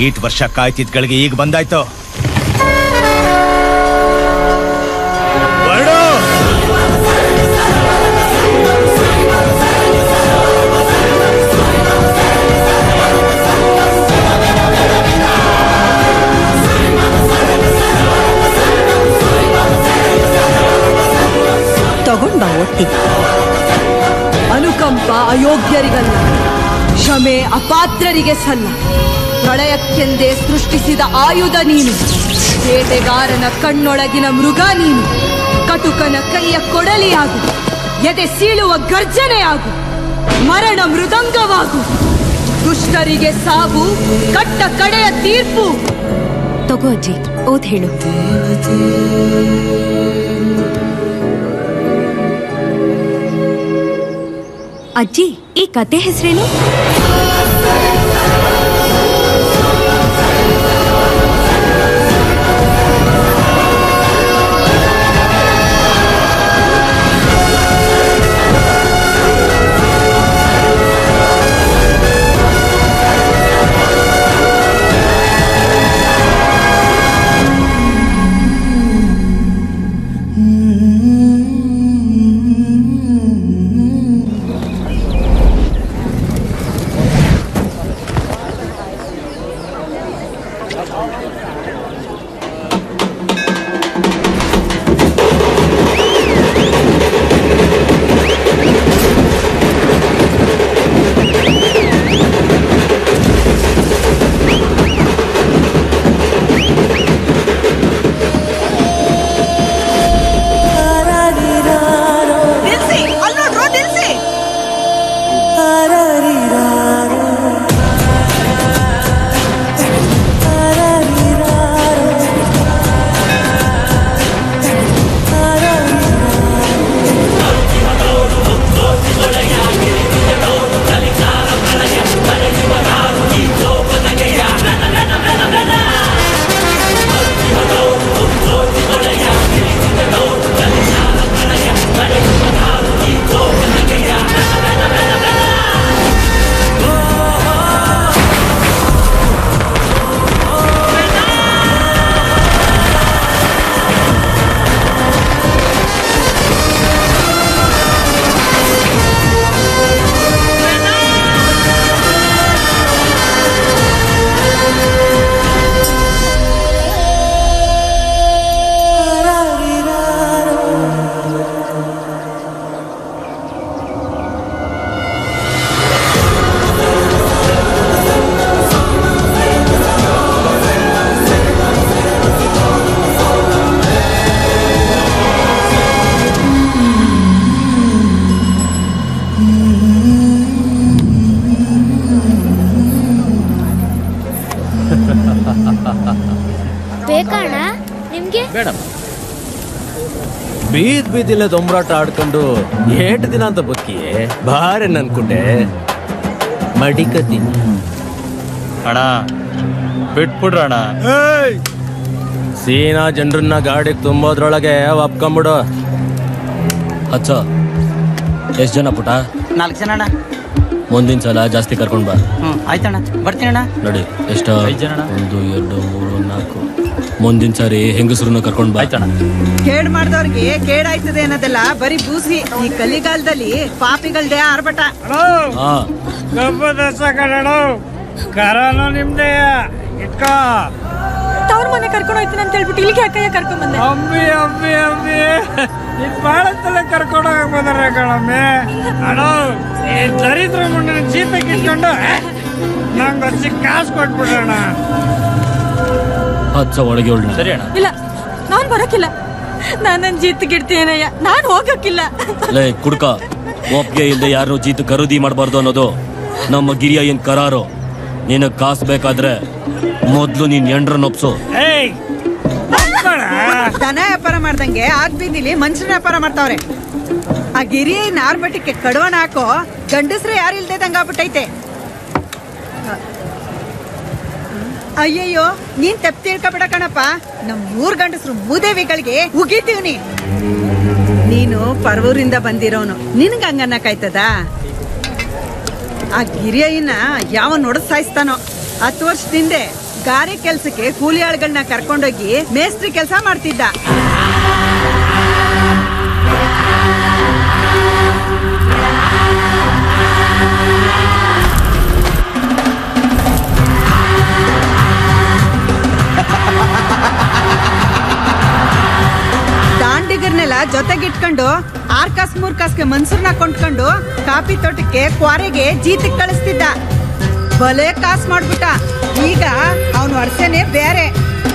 ಈಟ್ ವರ್ಷ ಕಾಯ್ತಿದ್ಗಳಿಗೆ ಈಗ ಬಂದಾಯ್ತು. ತಗೊಂಡ್ ಬಾ ಒಟ್ಟಿ. ಅನುಕಂಪ ಅಯೋಗ್ಯರಿಗಲ್ಲ, ಕ್ಷಮೆ ಅಪಾತ್ರರಿಗೆ ಸಲ್ಲ. ಪ್ರಳಯಕ್ಕೆಂದೇ ಸೃಷ್ಟಿಸಿದ ಆಯುಧ ನೀನು, ಬೇಟೆಗಾರನ ಕಣ್ಣೊಳಗಿನ ಮೃಗ ನೀನು. ಕಟುಕನ ಕೈಯ ಕೊಡಲಿಯಾಗು, ಎದೆ ಸೀಳುವ ಗರ್ಜನೆಯಾಗು, ಮರಣ ಮೃದಂಗವಾಗು. ದುಷ್ಟರಿಗೆ ಸಾವು, ಕಟ್ಟ ಕಡೆಯ ತೀರ್ಪು. ತಗೋ ಅಜ್ಜಿ, ಓದ್ ಹೇಳು. ಅಜ್ಜಿ, ಈ ಕತೆ ಹೆಸರೇನು? ಬೇಕಣ್ಣ ನಿಮ್ಗೆ? ಬೇಡಮ್ಮ. ಬೀದಿಲ್ಲ ದೊಂಬರಾಟ ಆಡ್ಕೊಂಡು 8 ದಿನ ಅಂತ ಬದುಕಿಯೇ ಭಾರಿ ನನ್ಕೊಂಡೆ ಮಡಿಕತೀನಿ. ಅಣ್ಣ ಬಿಟ್ಬಿಡ್ರಣ. ಸೀನಾ ಜನರನ್ನ ಗಾಡಿಗೆ ತುಂಬೋದ್ರೊಳಗೆ ಒಪ್ಕೊಂಬಿಡು. ಅಚ್ಚ ಎಷ್ಟು ಜನ ಪುಟ? 4 ಜನ ಅಣ್ಣ. ಮುಂದಿನ ಸಲ ಜಾಸ್ತಿ ಕರ್ಕೊಂಡ್ ಬಾ. ಆಯ್ತಣ್ಣ, ಬರ್ತೀನಿ ಅಣ್ಣ. ನೋಡಿ ಎಷ್ಟ? 5 ಜನ. 1 2 3 4. ಮುಂದಿನ ಸಾರಿ ಹೆಂಗಸರನ್ನ ಕರ್ಕೊಂಡ್ ಬಾ. ಆಯ್ತಣ್ಣ. ಕೇಡ್ ಮಾಡ್ದವ್ರಿಗೆ ಕೇಡಾಯ್ತದೆ ಅನ್ನೋದೆಲ್ಲ ಬರೀ ಬೂಸಿ. ಈ ಕಲಿಗಾಲದಲ್ಲಿ ಪಾಪಿಗಳ್ದೆ ಆರ್ಭಟ. ಹಾ, ಕರಾನು ನಿಮ್ದೇ ಇಟ್ಕೋ. ತವ್ರ ಮನೆ ಕರ್ಕೊಂಡು ಹೋಯ್ತೀನಿ ಅಂತ ಹೇಳ್ಬಿಟ್ಟು ಇಲ್ಲಿಗೆ ಯಾಕಯ್ಯ ಕರ್ಕೊಂಡ್ ಬಂದೆ? ಅಂಬಿ ಅಂಬಿ ಅಂಬಿ ನಿನ್ ಬಾಳತ್ತಲ್ಲೇ ಕರ್ಕೊಂಡು ಹೋಗಕ್ ಬಂದಾರ ಕಣಮ್ಮಿ. ಅಣ್ಣ ಈ ದರಿದ್ರ ಮುಂಡಿನ ಜೀಪಕ್ಕೆ ಇಟ್ಕೊಂಡು ನಂಗೆ ಹಚ್ಚಿ ಕಾಸು ಕೊಟ್ಬಿಡ್ರಣ್ಣ. ಹಚ್ಚ ಒಳಗೆ ಒಳ್ಳೆ. ಸರಿ ಅಣ್ಣ. ಇಲ್ಲ, ನಾನ್ ಬರೋಕಿಲ್ಲ. ನಾನ್ ನನ್ ಜೀತಗಿಡ್ತೀನಯ್ಯ, ನಾನ್ ಹೋಗಕ್ಕಿಲ್ಲ. ಲೇ ಕುಡ್ಕ, ಒಪ್ಗೆ ಇಲ್ದೆ ಯಾರು ಜೀತು ಖರೀದಿ ಮಾಡಬಾರ್ದು ಅನ್ನೋದು ನಮ್ಮ ಗಿರಿಯ ಏನ್ ಕರಾರು. ನಿನಗ್ ಕಾಸು ಬೇಕಾದ್ರೆ ಮೊದ್ಲು ನೀನ್ ಎಂಡ್ರನ್ನ ಒಪ್ಸು. ದನ ವ್ಯಾಪಾರ ಮಾಡ್ದಂಗೆ ಆಗ್ ಬೀದಿಲಿ ಮನುಷ್ಯನ ವ್ಯಾಪಾರ ಮಾಡ್ತಾವ್ರೆ. ಆ ಗಿರಿಯ ನಾರ್ಮಟಿಕ್ಕೆ ಕಡವಣ ಹಾಕೋ ಗಂಡಸ್ರೆ ಯಾರು ಇಲ್ದೆ ತಂಗಾಗ್ಬಿಟ್ಟೈತೆ. ಅಯ್ಯಯ್ಯೋ, ನೀನ್ ತಪ್ಪು ತಿಳ್ಕೊಬೇಡ ಕಣಪ್ಪ. ನಮ್ 3 ಗಂಡಸ್ರು ಮೂದೇವಿಗಳಿಗೆ ಉಗಿತೀವ್ನಿ. ನೀನು ಪರ್ವೂರಿಂದ ಬಂದಿರೋನು, ನಿನ್ಗ ಹಂಗನ್ನಕಾಯ್ತದ? ಆ ಗಿರಿಯನ್ನ ಯಾವ ನೋಡ ಸಾಯಿಸ್ತಾನೋ. 10 ವರ್ಷದಿಂದ ಗಾರೆ ಕೆಲ್ಸಕ್ಕೆ ಕೂಲಿ ಆಳುಗಳನ್ನ ಕರ್ಕೊಂಡೋಗಿ ಮೇಸ್ತ್ರಿ ಕೆಲಸ ಮಾಡ್ತಿದ್ದ. ದಾಂಡಿಗರ್ನೆಲ್ಲ ಜೊತೆಗಿಟ್ಕೊಂಡು 6 ಕಾಸು 3 ಕಾಸ್ಗೆ ಮನ್ಸೂರ್ನ ಕೊಂಡ್ಕೊಂಡು ಕಾಫಿ ತೋಟಕ್ಕೆ ಕ್ವಾರೆಗೆ ಜೀತಕ್ಕೆ ಕಳಿಸ್ತಿದ್ದ. ಬಲೆ ಕಾಸು ಮಾಡ್ಬಿಟ್ಟ. ಈಗ ಅವನು ವರ್ಷನೇ ಬೇರೆ,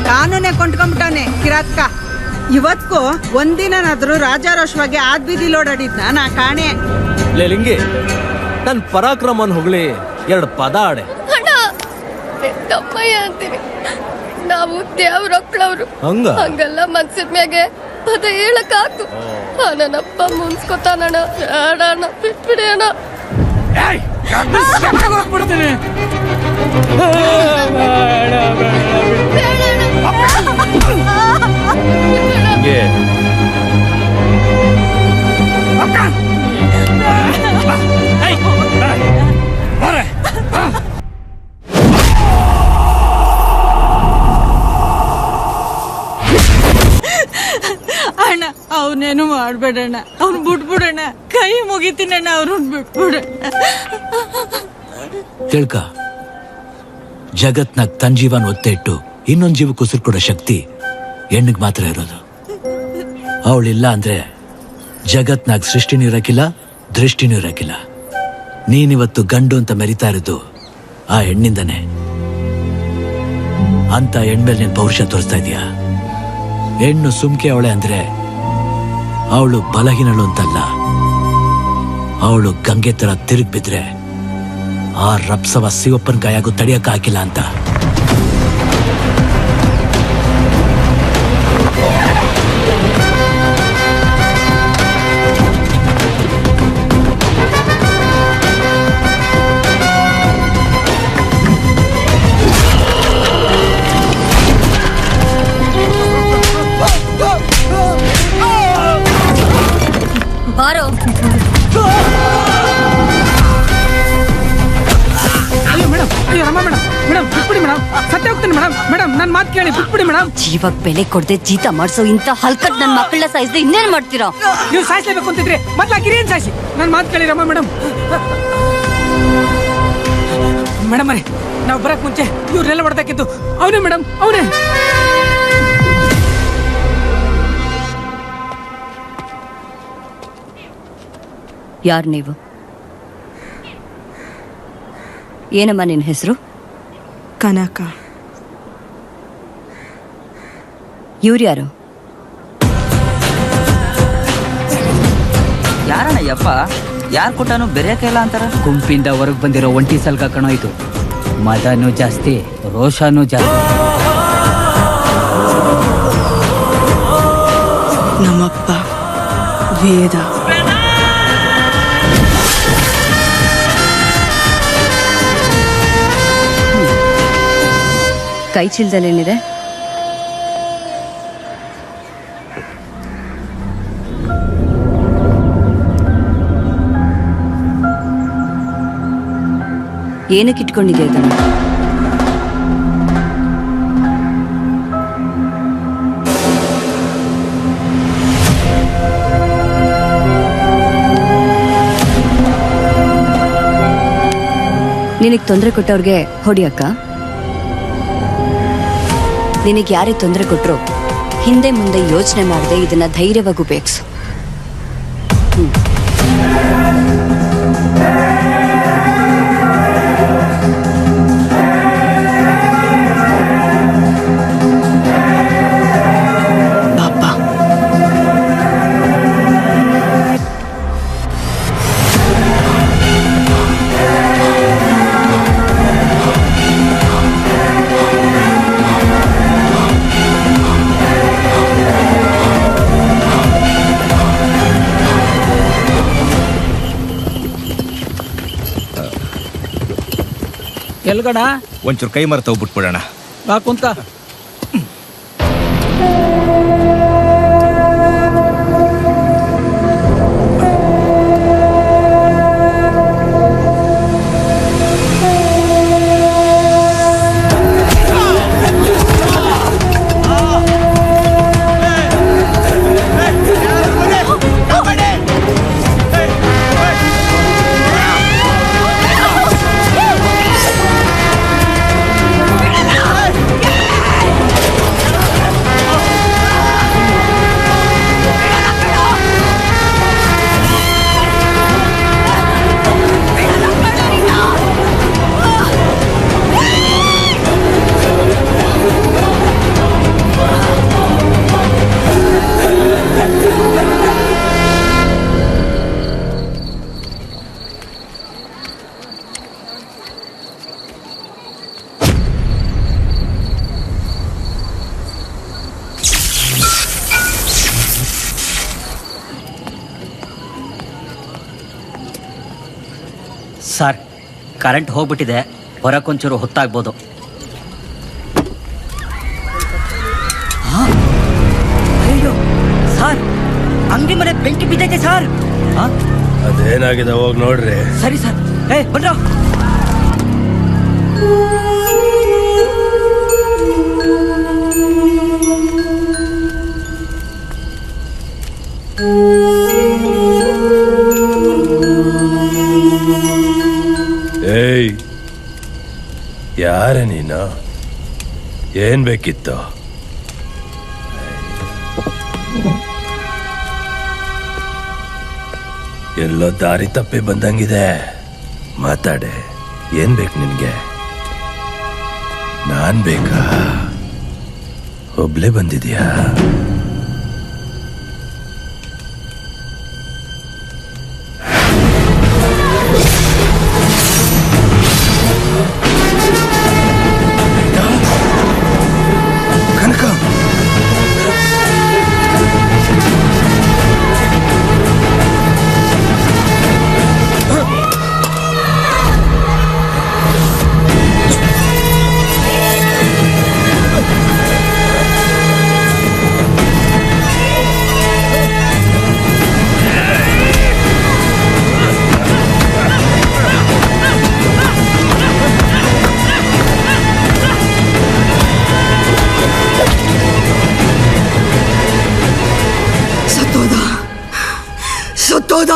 ಕಾನೂನೇ ಕೊಂಡ್ಕೊಂಡ್ಬಿಟ್ಟವನೆ ಕಿರಾತ್ಕ. ಇವತ್ಗೂ ಒಂದಿನಾದ್ರೂ ರಾಜಾರೋಷವಾಗಿ ಬೀದಿಲಿ ಓಡಾಡಿದ್ನ ನಾ ಕಾಣೆ. ಲೇ ಲಿಂಗಿ, ನನ್ ಪರಾಕ್ರಮನ್ ಹೊಗಳಿ 2 ಪದ ಆಡೆ. ಅಣ್ಣ ತಮ್ಮಯ್ಯ ಅಂತೀನಿ, ನಾವು ದೇವ್ರೊಕ್ಳವ್ರು. ಹಂಗಲ್ಲ ಮನ್ಸಿನ ಮ್ಯಾಗೆ ಪದ ಹೇಳಕ್ಕಾತು. ನನ್ನಪ್ಪ ಮುನ್ಸ್ಕೊತಾನಣ್ಣ. ಅಣ್ಣ ಬಿಟ್ಬಿಡಿ ಅಣ್ಣ. ಹೋಗ್ಬಿಡ್ತೀನಿ. ಅಣ್ಣ ಅವನೇನು ಮಾಡ್ಬೇಡಣ್ಣ, ಅವ್ನು ಬಿಟ್ಬಿಡಣ್ಣ, ಕೈ ಮುಗಿತೀನಣ್ಣ, ಅವ್ರನ್ನ ಬಿಟ್ಬಿಡ. ತಿಳ್ಕ, ಜಗತ್ನಾಗ ತನ್ನ ಜೀವನ ಒತ್ತೆ ಇಟ್ಟು ಇನ್ನೊಂದ್ ಜೀವಕ್ಕೆ ಉಸಿರು ಕೊಡೋ ಶಕ್ತಿ ಹೆಣ್ಣಿಗೆ ಮಾತ್ರ ಇರೋದು. ಅವಳಿಲ್ಲ ಅಂದ್ರೆ ಜಗತ್ನಾಗ ಸೃಷ್ಟಿನೂ ಇರಕ್ಕಿಲ್ಲ, ದೃಷ್ಟಿನೂ ಇರಕ್ಕಿಲ್ಲ. ನೀನಿವತ್ತು ಗಂಡು ಅಂತ ಮೆರಿತಾ ಇರೋದು ಆ ಹೆಣ್ಣಿಂದನೇ. ಅಂತ ಹೆಣ್ಮೇಲೆ ನೀನ್ ಪೌರುಷ ತೋರಿಸ್ತಾ ಇದೀಯ. ಹೆಣ್ಣು ಸುಮ್ಕೆ ಅವಳೆ ಅಂದ್ರೆ ಅವಳು ಬಲಹೀನಳು ಅಂತಲ್ಲ, ಅವಳು ಗಂಗೆ ತರ ತಿರುಗ್ ಬಿದ್ರೆ ಆ ರಪ್ಸವ ಶಿವಪ್ಪನ ಕೈಯಾಗೂ ತಡಿಯಕ್ ಹಾಕಿಲ್ಲ ಅಂತ. ಬಾರೋ. ಅಯ್ಯೋ ಮೇಡಮ್, ಅಯ್ಯೋ ರಮ್ಮ ಮೇಡಮ್, ಮೇಡಮ್ ಬಿಟ್ಬಿಡಿ ಮೇಡಮ್, ಸತ್ಯ ಹೋಗ್ತೀನಿ ಮೇಡಮ್. ಮೇಡಮ್ ನನ್ನ ಮಾತು ಕೇಳಿ ಬಿಟ್ಬಿಡಿ ಮೇಡಮ್. ಜೀವಕ್ ಬೆಲೆ ಕೊಡದೆ ಜೀತ ಮಾಡ್ಸೋ ಇಂತ ಹಲ್ಕಟ್ ನನ್ ಮಕ್ಕಳನ್ನ ಸಾಯಿಸ್ದೆ ಇನ್ನೇನ್ ಮಾಡ್ತೀರಾ? ನೀವು ಸಾಯಿಸ್ಲೇಬೇಕು ಅಂತಿದ್ರೆ ಮೊದ್ಲ ಗಿರಿಯನ್ ಸಾಯಿಸಿ. ನನ್ನ ಮಾತು ಕೇಳಿ ರಮ್ಮ ಮೇಡಮ್. ಮೇಡಮ್ ಅರೇ, ನಾವು ಬರಕ್ ಮುಂಚೆ ಇವ್ರನ್ನೆಲ್ಲ ಹೊಡೆದಾಕಿದ್ದು ಅವನೇ ಮೇಡಮ್, ಅವನೇ. ಯಾರು ನೀವು? ಏನಮ್ಮ ನಿನ್ ಹೆಸರು? ಕನಕ. ಇವ್ರ್ಯಾರು? ಯಾರಣ್ಣ ಯಪ್ಪ? ಯಾರು ಕೊಟ್ಟಾನು ಬೆರೆಯಕ್ಕೆಲ್ಲ ಅಂತಾರ. ಗುಂಪಿಂದ ಹೊರಗೆ ಬಂದಿರೋ ಒಂಟಿ ಸಲ್ಗ ಕಣೋ ಇದು. ಮದನೂ ಜಾಸ್ತಿ, ರೋಷನೂ ಜಾಸ್ತಿ. ನಮ್ಮಪ್ಪ ವೇದ. ಕೈ ಚೀಲದಲ್ಲೇನಿದೆ? ಏನಕ್ಕೆ ಇಟ್ಕೊಂಡಿದೆ ಇದನ್ನು? ನಿನಗೆ ತೊಂದರೆ ಕೊಟ್ಟವ್ರಿಗೆ ಹೊಡಿಯಕ್ಕ? ನಿನಗೆ ಯಾರೇ ತೊಂದರೆ ಕೊಟ್ರು ಹಿಂದೆ ಮುಂದೆ ಯೋಚನೆ ಮಾಡದೆ ಇದನ್ನ ಧೈರ್ಯವಾಗಿ ಉಪಯೋಗಿಸು. ಎಲ್ಗಣ ಒಂಚೂರು ಕೈ ಮರೆತ ಹೋಗ್ಬಿಟ್ಬಿಡೋಣ. ಬಾ ಕುಂತ. ಸರ್ ಕರೆಂಟ್ ಹೋಗ್ಬಿಟ್ಟಿದೆ, ಹೊರಕೊಂಚೂರು ಹೊತ್ತಾಗ್ಬೋದು. ಅಯ್ಯೋ ಸರ್, ಅಂಗಡಿ ಮನೆ ಬೆಂಕಿ ಬಿದ್ದೈತೆ ಸರ್. ಅದೇನಾಗಿದೆ ಹೋಗಿ ನೋಡ್ರಿ. ಸರಿ ಸರ್, ಬನ್ರ. ಏಯ್, ಯಾರ ನೀನು? ಏನ್ ಬೇಕಿತ್ತು? ಎಲ್ಲೋ ದಾರಿ ತಪ್ಪಿ ಬಂದಂಗಿದೆ. ಮಾತಾಡೆ, ಏನ್ ಬೇಕು ನಿನ್ಗೆ? ನಾನ್ ಬೇಕಾ? ಒಬ್ಳೆ ಬಂದಿದ್ಯಾ? ಸತ್ತೋದ.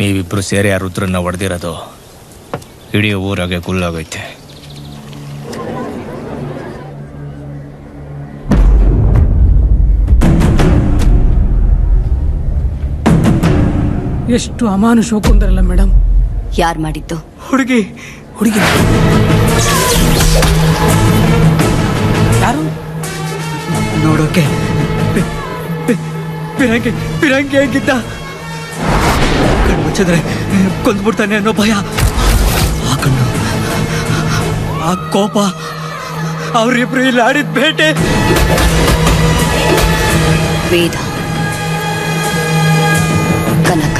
ನೀವಿಬ್ರು ಸೇರಿ ಆ ರುದ್ರನ್ನ ಹೊಡೆದಿರೋದು ಇಡೀ ಊರಾಗೆ ಗುಲ್ಲಾಗೈತೆ. ಎಷ್ಟು ಅಮಾನುಷ ಕೊಂದರಲ್ಲ ಮೇಡಮ್. ಯಾರು ಮಾಡಿದ್ದು? ಹುಡುಗಿ ಯಾರು? ನೋಡೋಕೆ ಪಿರಂಗಿ ಹೇಗಿದ್ದ? ಕಣ್ಣು ಮುಚ್ಚಿದ್ರೆ ಕೊಂದ್ಬಿಡ್ತಾನೆ ಅನ್ನೋ ಭಯ, ಆ ಕಣ್ಣು, ಆ ಕೋಪ, ಅವರಿಬ್ರು ಇಲ್ಲಿ ಆಡಿದ ಬೇಟೆ. ವೇದ, ಕನಕ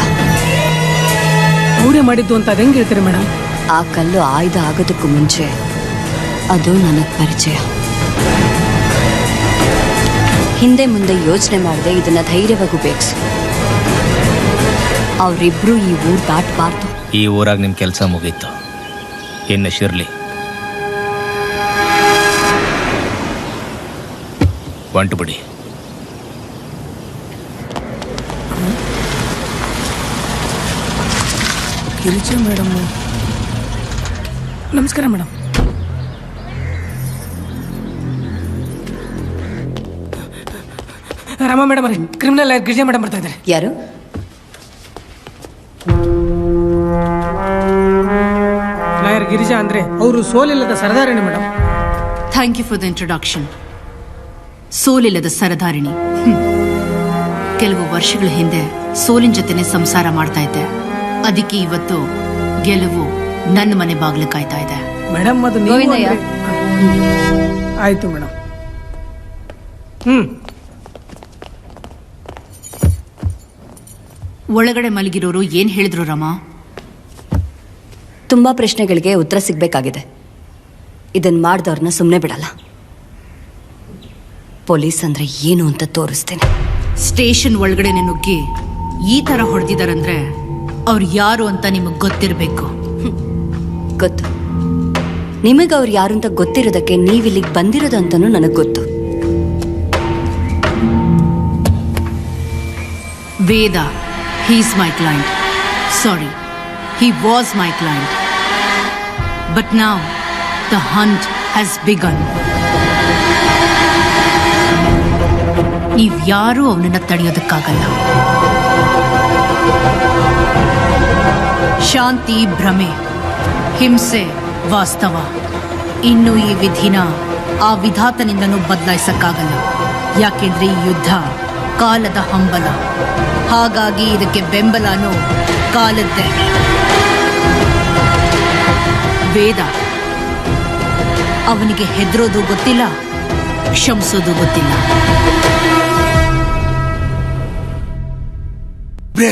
ಅವರೇ ಮಾಡಿದ್ದು ಅಂತ ಹೆಂಗೆ ಹೇಳ್ತೀರಿ ಮೇಡಮ್? ಆ ಕಲ್ಲು ಆಯುಧ ಆಗೋದಕ್ಕೂ ಮುಂಚೆ ಅದು ನನಗೆ ಪರಿಚಯ. ಹಿಂದೆ ಮುಂದೆ ಯೋಚನೆ ಮಾಡದೆ ಇದನ್ನ ಧೈರ್ಯವಾಗಿ ಉಪಯೋಗಿಸು. ಅವರಿಬ್ರು ಈ ಊರು ದಾಟಬಾರ್ದು. ಈ ಊರಾಗ ನಿಮ್ ಕೆಲಸ ಮುಗೀತು. ಇನ್ನು ಶಿರ್ಲಿ ಹೊಂಟು ಬಿಡಿ. ಗಿರಿಜಾ ಮೇಡಮ್. ನಮಸ್ಕಾರ ಮೇಡಮ್. ರಾಮ ಮೇಡಮ್ ರೀ, ಕ್ರಿಮಿನಲ್ ಲಾಯರ್ ಗಿರಿಜಾ ಮೇಡಮ್ ಬರ್ತಾ ಇದ್ದಾರೆ. ಯಾರು? ಲಾಯರ್ ಗಿರಿಜಾ ಅಂದ್ರೆ ಅವರು ಸೋಲಿಲ್ಲದ ಸರದಾರಿಣಿ madam. Thank you for the introduction. ಸೋಲಿಲ್ಲದ ಸರದಾರಿಣಿ. ಕೆಲವು ವರ್ಷಗಳ ಹಿಂದೆ ಸೋಲಿನ ಜೊತೆನೆ ಸಂಸಾರ ಮಾಡ್ತಾ ಇದ್ದೆ. ಅದಕ್ಕೆ ಇವತ್ತು ಗೆಲುವು ನನ್ನ ಮನೆ ಬಾಗ್ಲು ಕಾಯ್ತಾ ಇದೆ. ಮೇಡಮ್ ಅದು ನೀವು ಗೋವಿಂದಯ್ಯ. ಅಂದ್ರೆ- ಆಯ್ತು ಮೇಡಮ್. ಒಳಗಡೆ ಮಲಗಿರೋರು ಏನ್ ಹೇಳಿದ್ರು ರಾಮ? ತುಂಬಾ ಪ್ರಶ್ನೆಗಳಿಗೆ ಉತ್ತರ ಸಿಗ್ಬೇಕಾಗಿದೆ. ಇದನ್ನ ಮಾಡ್ದವ್ರನ್ನ ಸುಮ್ಮನೆ ಬಿಡಲ್ಲ. ಪೊಲೀಸ್ ಅಂದ್ರೆ ಏನು ಅಂತ ತೋರಿಸ್ತೇನೆ. ಸ್ಟೇಷನ್ ಒಳಗಡೆ ನುಗ್ಗಿ ಈ ತರ ಹೊಡೆದಿದಾರಂದ್ರೆ ಅವ್ರು ಯಾರು ಅಂತ ನಿಮಗ್ ಗೊತ್ತಿರ್ಬೇಕು. ಗೊತ್ತು. ನಿಮಗೆ ಅವ್ರು ಯಾರು ಅಂತ ಗೊತ್ತಿರೋದಕ್ಕೆ ನೀವಿಲ್ಲಿಗೆ ಬಂದಿರೋದು ಅಂತನೂ ನನಗೆ ಗೊತ್ತು. ವೇದ, he is my client. Sorry, he was my client. But now the hunt has begun. ನೀವ್ ಯಾರೂ ಅವನನ್ನ ತಡೆಯೋದಕ್ಕಾಗಲ್ಲ. ಶಾಂತಿ ಭ್ರಮೆ, ಹಿಂಸೆ ವಾಸ್ತವ. ಇನ್ನು ಈ ವಿಧಿನ ಆ ವಿಧಾತನಿಂದನೂ ಬದಲಾಯಿಸಕ್ಕಾಗಲ್ಲ. ಯಾಕೆಂದ್ರೆ ಈ ಯುದ್ಧ ಕಾಲದ ಹಂಬಲ. ಹಾಗಾಗಿ ಇದಕ್ಕೆ ಬೆಂಬಲನೂ ಕಾಲದ್ದೇ. ವೇದ ಅವನಿಗೆ ಹೆದರೋದು ಗೊತ್ತಿಲ್ಲ, ಕ್ಷಮಿಸೋದು ಗೊತ್ತಿಲ್ಲ.